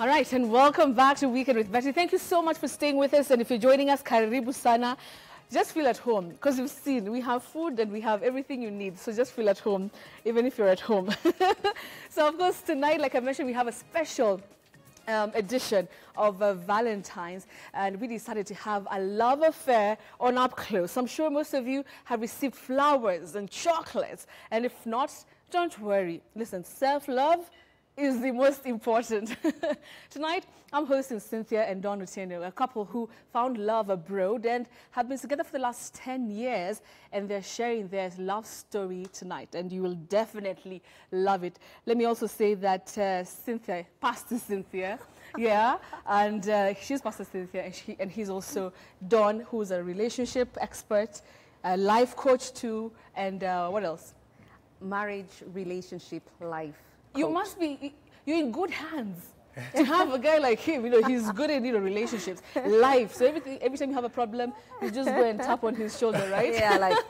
All right, and welcome back to Weekend with Betty. Thank you so much for staying with us. And if you're joining us, karibu sana. Just feel at home, because you've seen we have food and we have everything you need. So just feel at home, even if you're at home. So, of course, tonight, like I mentioned, we have a special edition of Valentine's, and we decided to have a love affair on up close. I'm sure most of you have received flowers and chocolates, and if not, don't worry. Listen, self-love is the most important. Tonight, I'm hosting Cynthia and Don Otieno, a couple who found love abroad and have been together for the last 10 years, and they're sharing their love story tonight, and you will definitely love it. Let me also say that Cynthia, Pastor Cynthia, yeah, and she's Pastor Cynthia, and he's also Don, who's a relationship expert, a life coach too, and what else? Marriage, relationship, life. You must be, you're in good hands to have a guy like him. You know, he's good in, relationships, life. So every time you have a problem, you just go and tap on his shoulder, right? Yeah, like,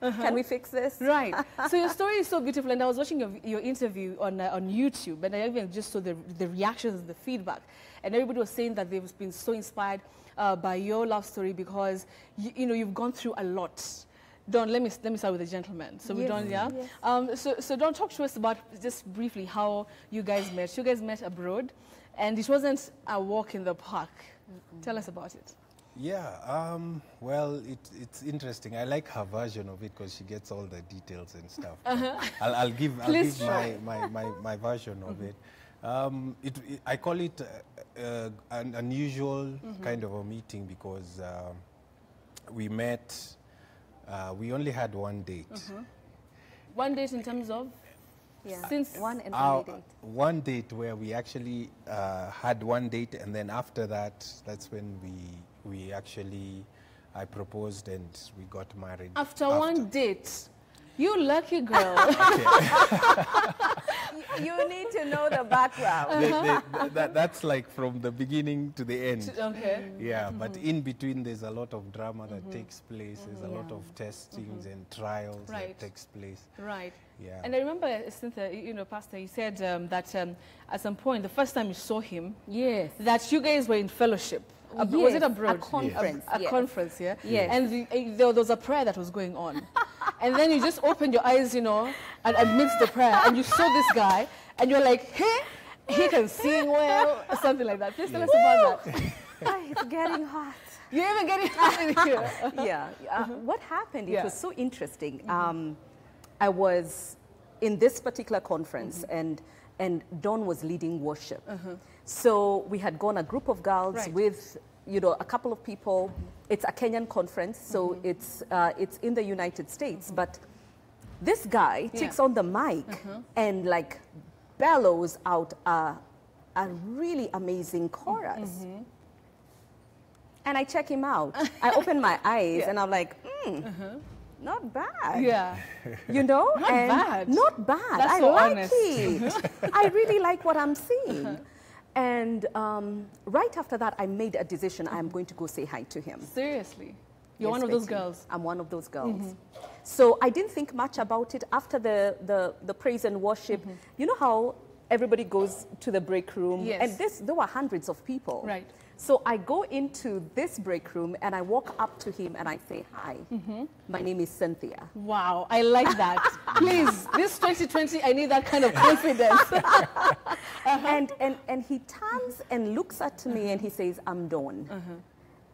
can we fix this? Right. So your story is so beautiful, and I was watching your interview on YouTube, and I even just saw the reactions and the feedback, and everybody was saying that they've been so inspired by your love story because you've gone through a lot. Don, let me start with the gentleman. So yes, Don, yeah. Yes. So Don, talk to us about just briefly how you guys met. You guys met abroad, and it wasn't a walk in the park. Tell us about it. Yeah. Well, it's interesting. I like her version of it because she gets all the details and stuff. I'll give my version of it. I call it an unusual kind of a meeting because we met. We only had one date. One date in terms of? Yeah. Since one and only date. One date where we actually had one date, and then after that, that's when I proposed and we got married. After one date? You lucky girl. You need to know the background. That's like from the beginning to the end. Okay. Yeah, but in between there's a lot of drama that takes place. There's a lot of testings and trials that takes place. Right. Yeah. And I remember, Cynthia, Pastor, you said that at some point, the first time you saw him, yes, that you guys were in fellowship. Yes, was it abroad? A conference. A conference, yeah? Yes. And there was a prayer that was going on. And then you just opened your eyes, and amidst the prayer, and you saw this guy, and you're like, hey, he can sing well, or something like that. Please tell us about that. It's getting hot. You're even getting hot in here. Yeah. What happened, it was so interesting. I was in this particular conference, and Don was leading worship. So we had gone, a group of girls with, a couple of people. It's a Kenyan conference, so it's in the United States. But this guy takes on the mic and like bellows out a really amazing chorus. And I check him out. I open my eyes and I'm like, not bad. Yeah. Not bad. Not bad. That's I so like honest. it. I really like what I'm seeing. And right after that, I made a decision. I'm going to go say hi to him. Seriously? You're one of those girls? I'm one of those girls. So I didn't think much about it. After the praise and worship, you know how everybody goes to the break room? Yes. And there were hundreds of people. Right. So I go into this break room and I walk up to him and I say, hi, my name is Cynthia. Wow, I like that. Please, this 2020, I need that kind of confidence. And he turns and looks at me and he says, I'm Dawn.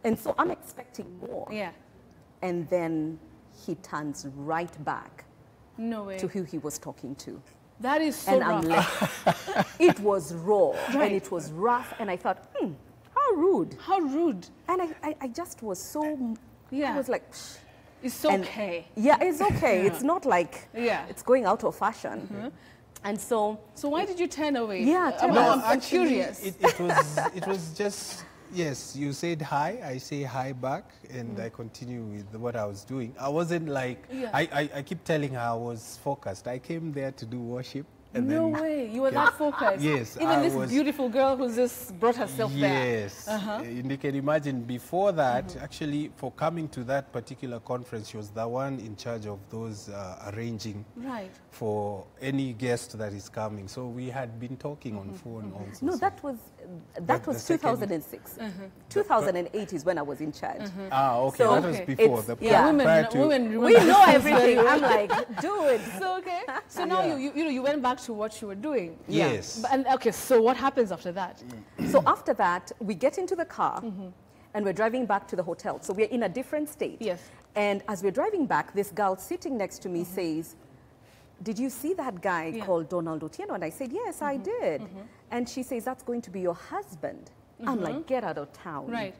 And so I'm expecting more. Yeah. And then he turns right back No way. to who he was talking to. That is so rough. I'm like, it was raw and it was rough. And I thought, how rude. How rude. And I just was so, I was like, psh. It's okay. Yeah, it's okay. It's not like it's going out of fashion. And so why did you turn away? Yeah, I'm curious. It was just, yes, you said hi, I say hi back, and I continue with what I was doing. I wasn't like, I keep telling her I was focused. I came there to do worship. And no way, you were that focused. Yes, even this beautiful girl who just brought herself there. Yes, and you can imagine before that, actually, for coming to that particular conference, she was the one in charge of those arranging for any guest that is coming. So we had been talking on phone also. No, that was 2006. 2008 is when I was in charge. Ah, okay, so that was before. Women we know everything. I'm like, do it. So okay. So now you went back to what you were doing. Yes. And okay, so what happens after that? So after that, we get into the car and we're driving back to the hotel. So we're in a different state. Yes. And as we're driving back, this girl sitting next to me says, did you see that guy called Don Otieno? And I said, yes, I did. And she says, that's going to be your husband. I'm like, get out of town. Right.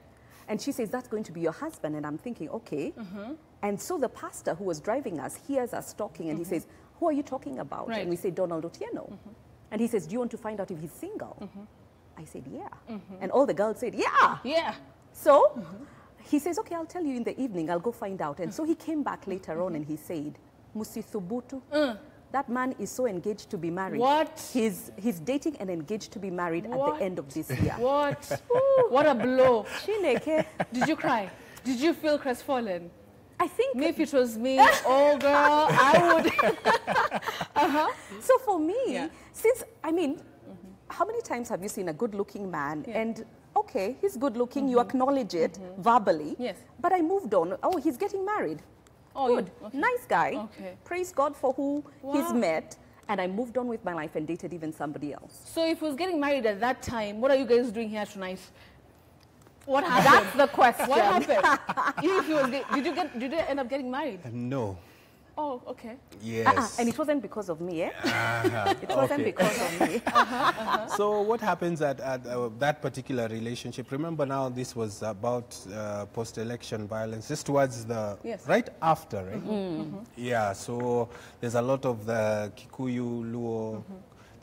And she says, that's going to be your husband. And I'm thinking, okay. And so the pastor who was driving us hears us talking and he says, who are you talking about? Right. And we say, Don Otieno. And he says, do you want to find out if he's single? I said, yeah. And all the girls said, yeah. Yeah. So he says, okay, I'll tell you in the evening. I'll go find out. And so he came back later on and he said, Musi Thubutu. That man is so engaged to be married. What? He's dating and engaged to be married at the end of this year. What? What a blow. Chineke. Did you cry? Did you feel crestfallen? I think... If it was me, oh girl, I would... So for me, since, I mean, how many times have you seen a good-looking man and, okay, he's good-looking, you acknowledge it verbally, but I moved on. Oh, he's getting married. Oh, good. Nice guy. Praise God for who he's met. And I moved on with my life and dated even somebody else. So if he was getting married at that time, what are you guys doing here tonight? What happened? That's the question. What happened? Did you end up getting married? No. Oh, okay. Yes. And it wasn't because of me, eh? It wasn't because of me. So what happens at that particular relationship? Remember now this was about post-election violence, just towards the, right after, right? Yeah, so there's a lot of the Kikuyu, Luo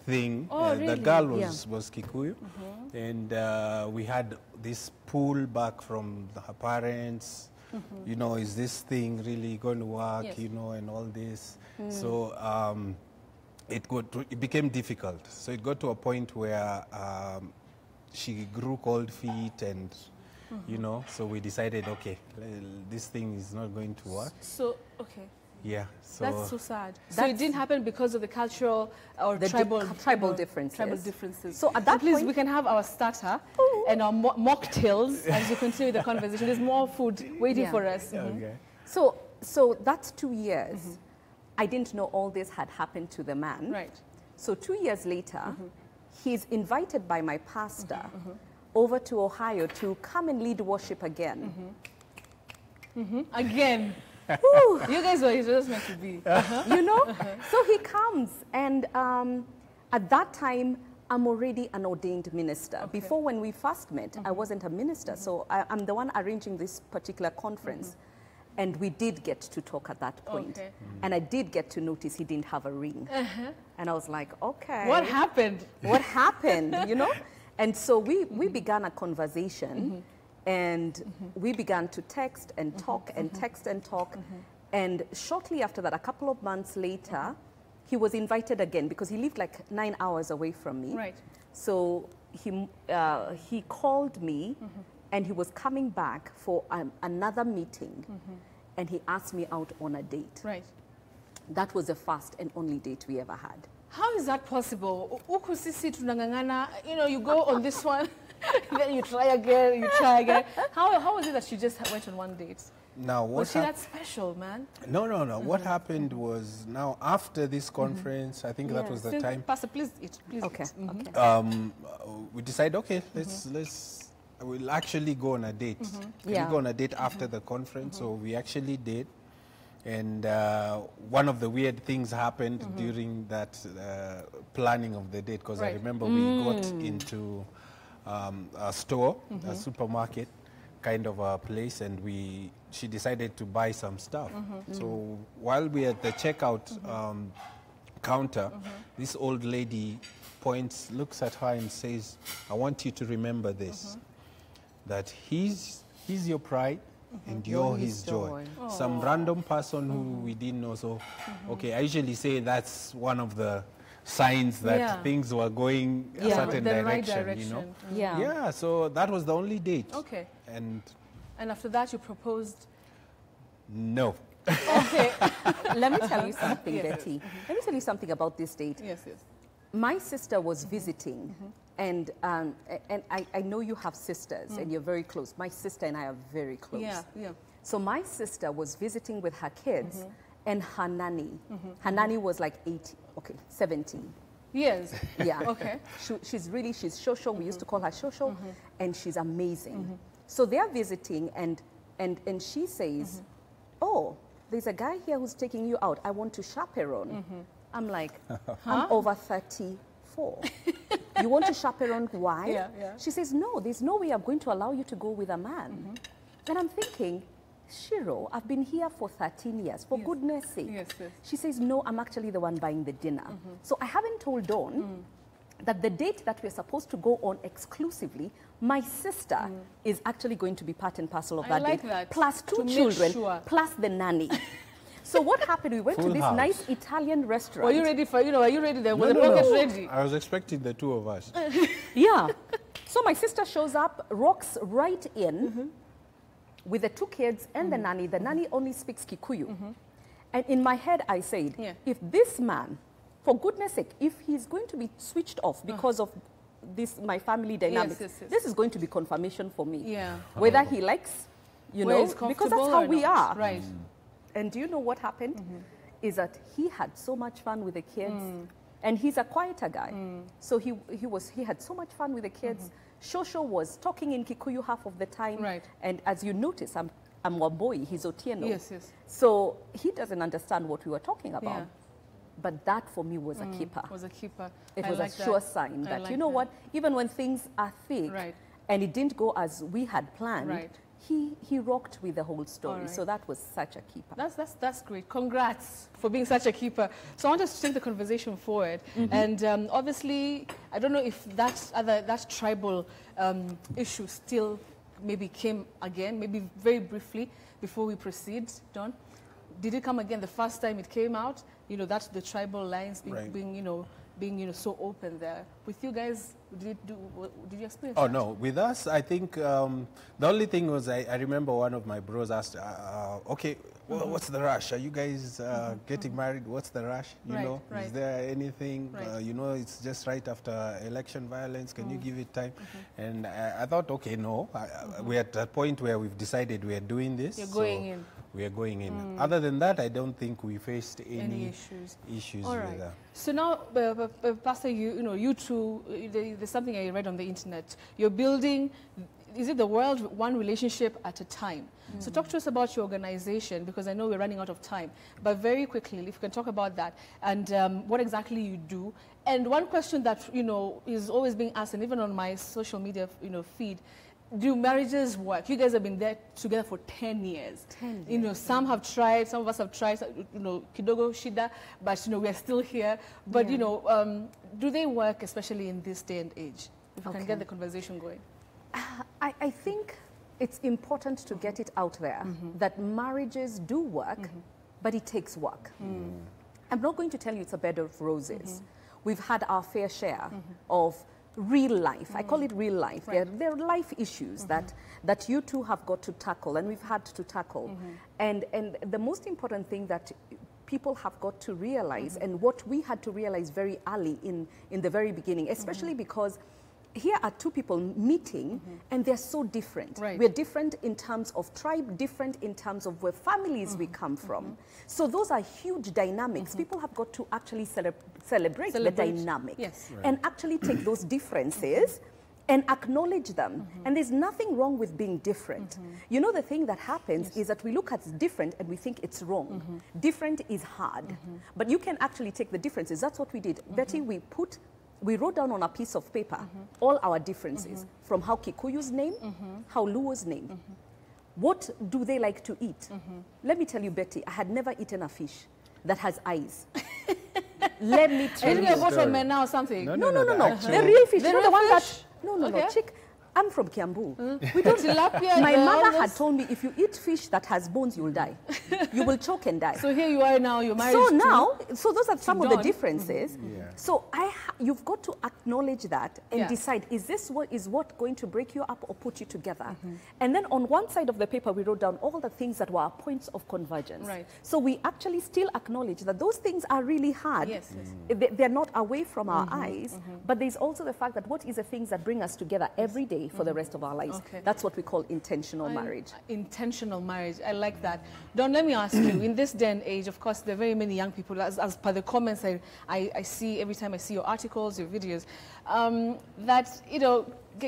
thing. Oh, really? The girl was Kikuyu. And we had this pull back from her parents. You know, is this thing really going to work, you know, and all this. So it became difficult. So it got to a point where she grew cold feet and, you know, so we decided, okay, this thing is not going to work. So, okay. Yeah. So that's so sad. So it didn't happen because of the cultural or tribal differences. Tribal differences. So at that please, point, we can have our starter and our mocktails as you continue the conversation. There's more food waiting for us. Okay. So that's 2 years. I didn't know all this had happened to the man. Right. So 2 years later, he's invited by my pastor over to Ohio to come and lead worship again. Again. You guys were just meant to be. You know? So he comes and at that time, I'm already an ordained minister. Before when we first met, I wasn't a minister. So I'm the one arranging this particular conference. And we did get to talk at that point. And I did get to notice he didn't have a ring. And I was like, okay. What happened? What happened, you know? And so we began a conversation. And we began to text and talk and text and talk. And shortly after that, a couple of months later, he was invited again because he lived like 9 hours away from me. Right. So he called me and he was coming back for another meeting. And he asked me out on a date. Right. That was the first and only date we ever had. How is that possible? You know, you go on this one. Then you try again, you try again. How was it that she just went on one date? Now, what was she that special, man? No. What happened was, now after this conference, I think that was the time. Pastor, please eat. Please okay. eat. Okay. We decided, okay, we'll actually go on a date. We'll go on a date after the conference. So we actually did. And one of the weird things happened during that planning of the date, because I remember we got into a store, a supermarket kind of a place, and she decided to buy some stuff. So while we're at the checkout counter, this old lady looks at her and says, I want you to remember this, that he's your pride and you're his joy. Some random person who we didn't know. So, okay, I usually say that's one of the signs that things were going a certain direction, you know. Yeah, so that was the only date. Okay. And after that, you proposed? No. Okay. Let me tell you something, Betty. Let me tell you something about this date. Yes, yes. My sister was visiting, and I know you have sisters, and you're very close. My sister and I are very close. Yeah, yeah. So my sister was visiting with her kids and her nanny. Her nanny was like 17. Yes. Yeah. Okay. She's Shosho. We used to call her Shosho, and she's amazing. So they're visiting, and she says, "Oh, there's a guy here who's taking you out. I want to chaperone." I'm like, I'm over 34. You want to chaperone? Why? Yeah, yeah. She says, no, there's no way I'm going to allow you to go with a man. And I'm thinking, Shiro, I've been here for 13 years, for goodness sake. Yes, yes. She says, no, I'm actually the one buying the dinner. So I haven't told Dawn that the date that we're supposed to go on exclusively, my sister is actually going to be part and parcel of that date. That. Plus 2 children, plus the nanny. So what happened? We went to this nice Italian restaurant. Were you ready for, are you ready there? No, Was the pocket ready? I was expecting the two of us. Yeah. So my sister shows up, rocks right in with the 2 kids and the nanny. The nanny only speaks Kikuyu. And in my head, I said, if this man, for goodness sake, if he's going to be switched off because of this, my family dynamics, this is going to be confirmation for me. Yeah. Whether he likes, you know, because that's how we are. Right. And do you know what happened? Is that he had so much fun with the kids, and he's a quieter guy. So he had so much fun with the kids. Shosho was talking in Kikuyu half of the time. Right. And as you notice, I'm Wamboi, he's Otieno. Yes, yes. So he doesn't understand what we were talking about. Yeah. But that for me was a keeper. Was a keeper. It was a sure sign that, you know what, even when things are thick and it didn't go as we had planned, he rocked with the whole story. So that was such a keeper. That's great. Congrats for being such a keeper. So I want us to take the conversation forward. And obviously, I don't know if that tribal issue still maybe came again, maybe very briefly before we proceed, Don. Did it come again the first time it came out? You know, that's the tribal lines being so open there. With you guys, did you experience that? No. With us, I think the only thing was I remember one of my bros asked, okay, well, what's the rush? Are you guys getting married? What's the rush? You know, is there anything? You know, it's just right after election violence. Can you give it time? And I thought, okay, no. We're at a point where we've decided we're doing this. You're going in. We are going in. Other than that, I don't think we faced any issues All with that. So now, Pastor, you two, there's something I read on the internet. You're building, is it the world one relationship at a time? So talk to us about your organization, because I know we're running out of time. But very quickly, if you can talk about that and what exactly you do. And one question that, is always being asked, and even on my social media, feed, do marriages work? You guys have been there together for 10 years. 10 years. Some have tried, some of us have tried, kidogo shida, but, we are still here. But, do they work, especially in this day and age? If you can get the conversation going. I think it's important to get it out there that marriages do work, but it takes work. I'm not going to tell you it's a bed of roses. We've had our fair share of real life. I call it real life. There are life issues that you two have got to tackle, and we've had to tackle. And the most important thing that people have got to realize, and what we had to realize very early in the very beginning, especially because here are 2 people meeting and they're so different. We're different in terms of tribe, different in terms of where families we come from. So those are huge dynamics. People have got to actually celebrate the dynamic and actually take those differences and acknowledge them. And there's nothing wrong with being different. You know, the thing that happens is that we look at different and we think it's wrong. Different is hard. But you can actually take the differences. That's what we did. Betty, we wrote down on a piece of paper all our differences, from how Kikuyu's name, how Luo's name. What do they like to eat? Let me tell you, Betty, I had never eaten a fish that has eyes. Let me tell you. Isn't it a boat from now or something? No. The real fish. The real one that, no. Chick, I'm from Kiambu. We don't tilapia. My mother had told me, if you eat fish that has bones, you'll die. You will choke and die. So here you are now, you're married so those are some of the differences. So you've got to acknowledge that and decide, is this what going to break you up or put you together? And then on one side of the paper, we wrote down all the things that were our points of convergence. Right. So we actually still acknowledge that those things are really hard. Yes. They're not away from our eyes, but there's also the fact that what is the things that bring us together every day for the rest of our lives. Okay. That's what we call intentional marriage. Intentional marriage. I like that. Don, let me ask you, in this day and age, of course, there are very many young people, as per the comments I see every time I see your articles, your videos, that,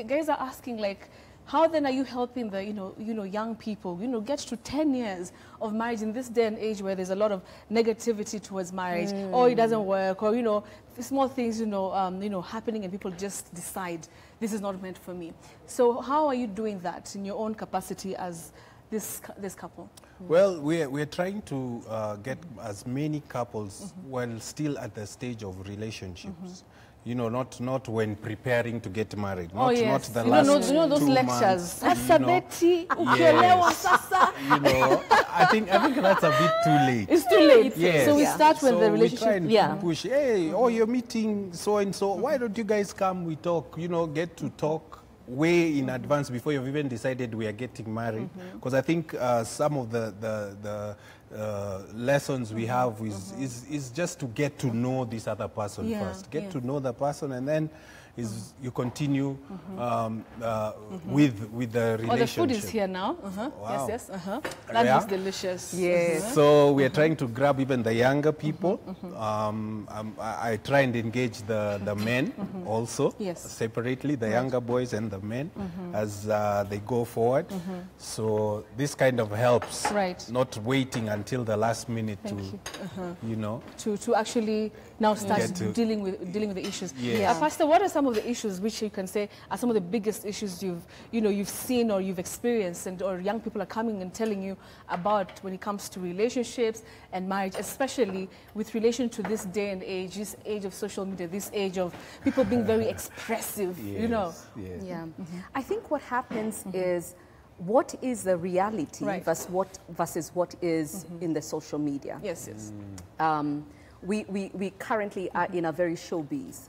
guys are asking, like, how then are you helping the, young people, get to 10 years of marriage in this day and age where there's a lot of negativity towards marriage, or it doesn't work, or, small things, happening and people just decide this is not meant for me. So how are you doing that in your own capacity as this couple? Well, we're trying to get as many couples while still at the stage of relationships. Not when preparing to get married. Not the last those 2 lectures. months. I think that's a bit too late. It's too late. Yes. So we start when the relationship. We try and push. Hey, you're meeting so and so. Why don't you guys come? We talk. Get to talk way in advance before you've even decided we are getting married. Because I think some of the lessons we have is just to get to know this other person first. Get to know the person, and then you continue with the relationship. Oh, the food is here now. Wow. Yes. That looks delicious. Yes. So we are trying to grab even the younger people. I try and engage the men also separately, the younger boys and the men as they go forward. So this kind of helps, not waiting until the last minute to actually now start dealing with the issues. Yes. Pastor, what are some of the issues which you can say are some of the biggest issues you've seen or you've experienced, or young people are coming and telling you about when it comes to relationships and marriage, especially with relation to this day and age, this age of social media, this age of people being very expressive, Yes. Yeah. I think what happens is, what is the reality versus what is in the social media? Yes. We currently are in a very showbiz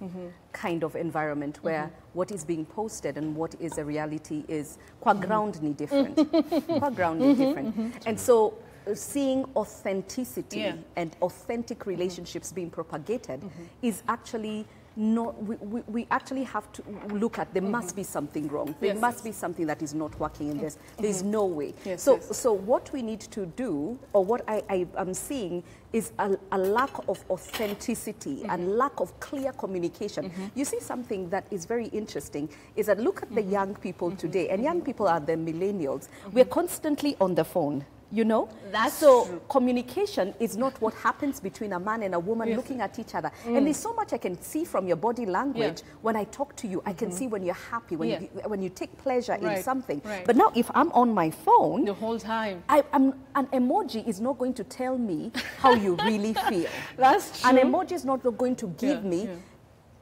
kind of environment where what is being posted and what is a reality is quite groundly different. And so seeing authenticity and authentic relationships being propagated is actually not, we actually have to look at, there must be something wrong. There must be something that is not working in this. There's no way. So what we need to do, or what I am seeing, is a lack of authenticity and lack of clear communication. You see, something that is very interesting is that look at the young people today, and young people are the millennials. We're constantly on the phone. That's so true. Communication is not what happens between a man and a woman looking at each other. And there's so much I can see from your body language when I talk to you. I can see when you're happy, when you take pleasure in something. But now if I'm on my phone, the whole time, an emoji is not going to tell me how you really feel. That's true. An emoji is not going to give me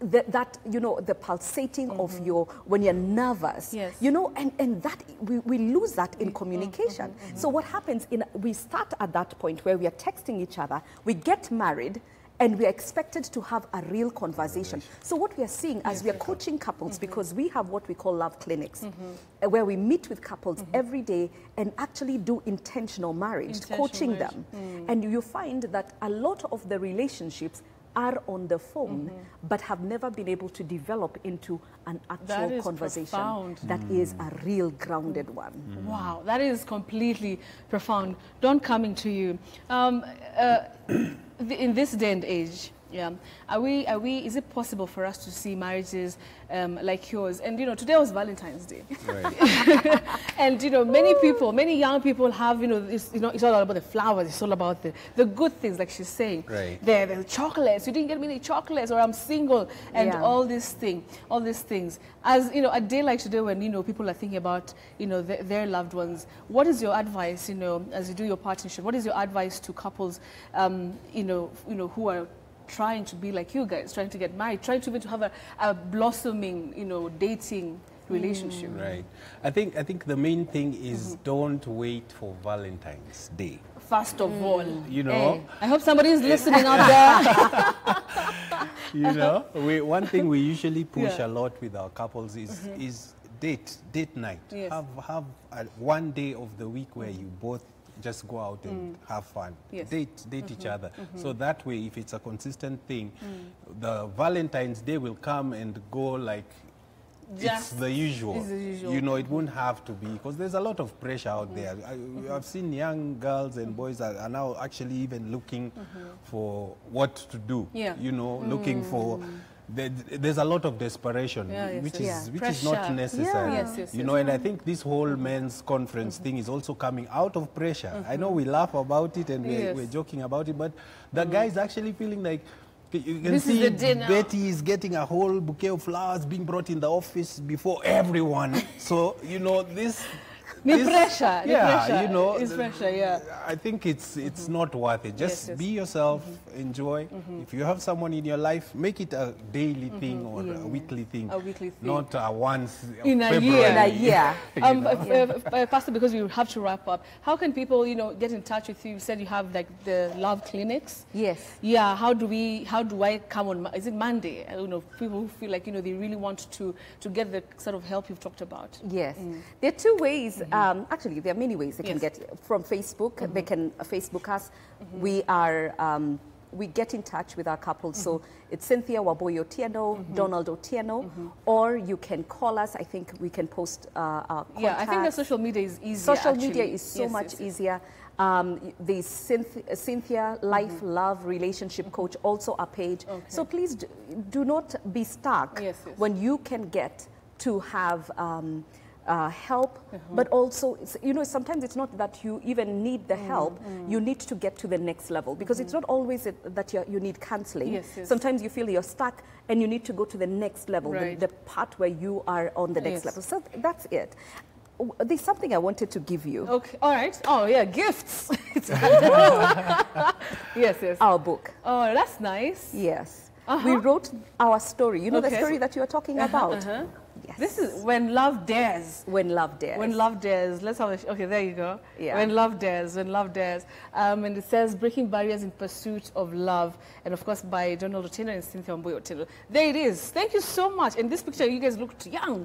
the pulsating of your, when you're nervous, and that we lose that in communication. So what happens we start at that point where we are texting each other, we get married, and we are expected to have a real conversation. So what we are seeing as we are coaching couples, because we have what we call love clinics, where we meet with couples every day and actually do intentional marriage, coaching them. And you find that a lot of the relationships are on the phone, but have never been able to develop into an actual conversation that is a real grounded one. Wow, that is completely profound. Don, coming to you, in this day and age, is it possible for us to see marriages like yours? And today was Valentine's Day. Right. And many young people have, it's all about the flowers, it's all about the good things, like she's saying. Right. The chocolates, you didn't get me any chocolates, or I'm single, and all these things. As a day like today when people are thinking about their loved ones, what is your advice, as you do your partnership? What is your advice to couples who are trying to be like you guys, trying to get married, trying to have a blossoming, dating relationship. Right. I think the main thing is don't wait for Valentine's Day. First of all, You know, I hope somebody is listening out there. you know, one thing we usually push a lot with our couples is date night. Yes. Have one day of the week where you both just go out and have fun. Yes. Date each other. So that way, if it's a consistent thing, the Valentine's Day will come and go like it's the usual. It's the usual. You know, it won't have to be, because there's a lot of pressure out there. I've seen young girls and boys that are now actually even looking for what to do. Yeah. You know, looking for. There's a lot of desperation, which is not necessary. You know, and I think this whole men's conference thing is also coming out of pressure. I know we laugh about it and we're joking about it, but the guy is actually feeling like, you can see Betty is getting a whole bouquet of flowers being brought in the office before everyone. So, you know, this pressure. You know, it's pressure, I think it's not worth it. Just be yourself, enjoy. If you have someone in your life, make it a daily thing or a weekly thing. A weekly thing. Not a once in a February. year. Pastor, because we have to wrap up, how can people, you know, get in touch with you? You said you have like the love clinics. Yes. Yeah. How do I come on? Is it Monday? I don't know. People who feel like, you know, they really want to get the sort of help you've talked about. Yes. There are two ways. Actually, there are many ways they can get from Facebook. They can Facebook us. We are we get in touch with our couples. So it's Cynthia Otieno, Donald Otieno, or you can call us. I think we can post our contacts. Yeah, I think the social media is easier. Social media is so much easier. The Cynthia Life, Love, Relationship Coach, also a page. Okay. So please do not be stuck when you can get to have help, but also, you know, sometimes it's not that you even need the help, you need to get to the next level, because it's not always that you need counseling. Sometimes you feel you're stuck and you need to go to the next level, the part where you are on the next level. So that's it. There's something I wanted to give you. Okay, all right. Oh, yeah, gifts. Yes. Our book. Oh, that's nice. Yes. We wrote our story. You know the story that you are talking about? Yes. This is When Love Dares. When Love Dares. When Love Dares. Let's have a... Okay, there you go. Yeah. When Love Dares. When Love Dares. And it says, Breaking Barriers in Pursuit of Love. And of course, by Donald Otieno and Cynthia Otieno. There it is. Thank you so much. In this picture, you guys looked young.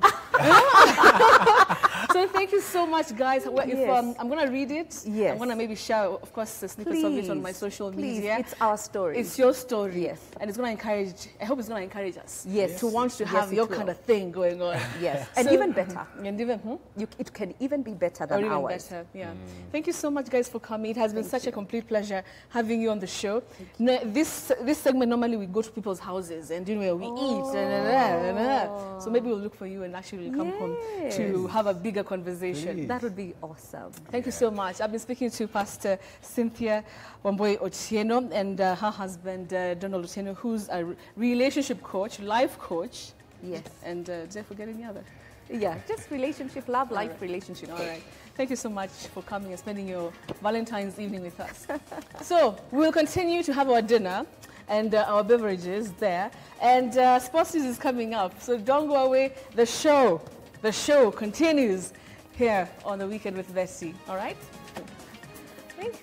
So thank you so much, guys. If, I'm going to read it. Yes. I'm going to maybe share, of course, snippets of it on my social media. It's our story. It's your story. Yes. And it's going to encourage... I hope it's going to encourage us. Yes. To want to have your kind of thing going on. Yes, and even better. And even, it can even be better than ours. Better, yeah. Thank you so much, guys, for coming. It has been such a complete pleasure having you on the show. Now, this segment, normally we go to people's houses and, you know, we eat. So maybe we'll look for you and actually come home to have a bigger conversation. Please. That would be awesome. Thank you so much. I've been speaking to Pastor Cynthia Otieno and her husband, Donald Otieno, who's a relationship coach, life coach. Yes. And did I forget any other? Yeah, just relationship, love, life, relationship. All right. Thank you so much for coming and spending your Valentine's evening with us. So we'll continue to have our dinner and our beverages there. And sports news is coming up. So don't go away. The show continues here on The Weekend with Bessie. All right? Thanks.